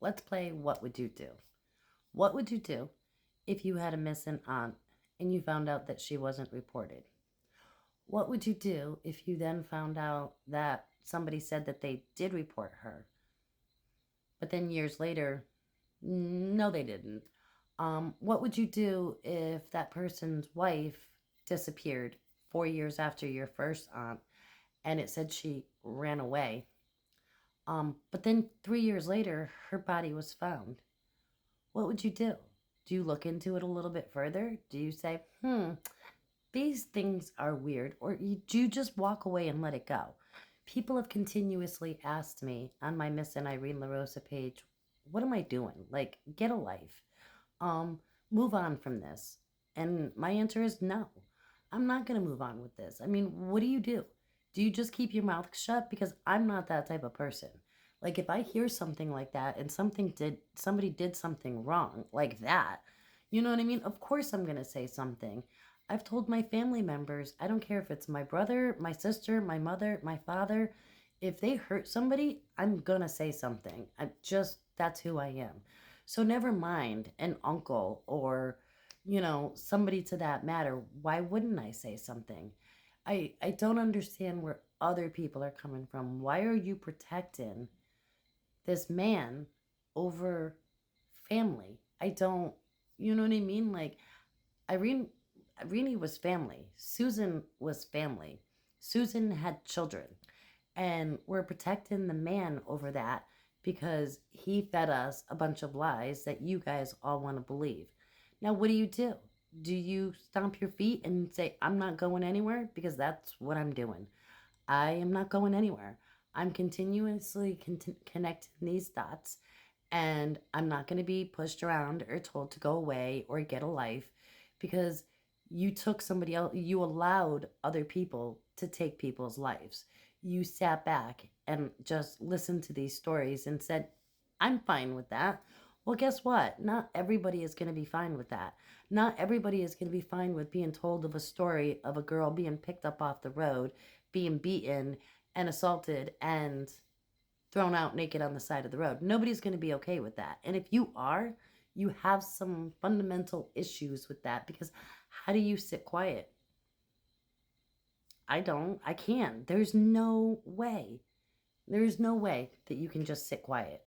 let's play What Would You Do? What would you do if you had a missing aunt and you found out that she wasn't reported? What would you do if you then found out that somebody said that they did report her, but then years later, no, they didn't? What would you do if that person's wife disappeared 4 years after your first aunt and it said she ran away? But then 3 years later, her body was found. What would you do? Do you look into it a little bit further? Do you say, these things are weird? Or do you just walk away and let it go? People have continuously asked me on my Miss and Irene LaRosa page, what am I doing? Like, get a life. Um, Move on from this. And my answer is no. I'm not going to move on with this. I mean, what do you do? Do you just keep your mouth shut? Because I'm not that type of person. Like if I hear something like that and somebody did something wrong like that, you know what I mean? Of course I'm going to say something. I've told my family members, I don't care if it's my brother, my sister, my mother, my father, if they hurt somebody, I'm going to say something. That's who I am. So never mind an uncle or, somebody to that matter. Why wouldn't I say something? I don't understand where other people are coming from. Why are you protecting this man over family? I don't, you know what I mean? Like Irene, Irene was family. Susan was family. Susan had children. And we're protecting the man over that because he fed us a bunch of lies that you guys all want to believe. Now, what do you do? Do you stomp your feet and say, I'm not going anywhere? Because that's what I'm doing. I am not going anywhere. I'm continuously connecting these dots, and I'm not going to be pushed around or told to go away or get a life because you took somebody else, you allowed other people to take people's lives. You sat back and just listened to these stories and said, I'm fine with that. Well, guess what? Not everybody is going to be fine with that. Not everybody is going to be fine with being told of a story of a girl being picked up off the road, being beaten and assaulted and thrown out naked on the side of the road. Nobody's going to be okay with that. And if you are, you have some fundamental issues with that because how do you sit quiet? I don't. I can't. There's no way. There's no way that you can just sit quiet.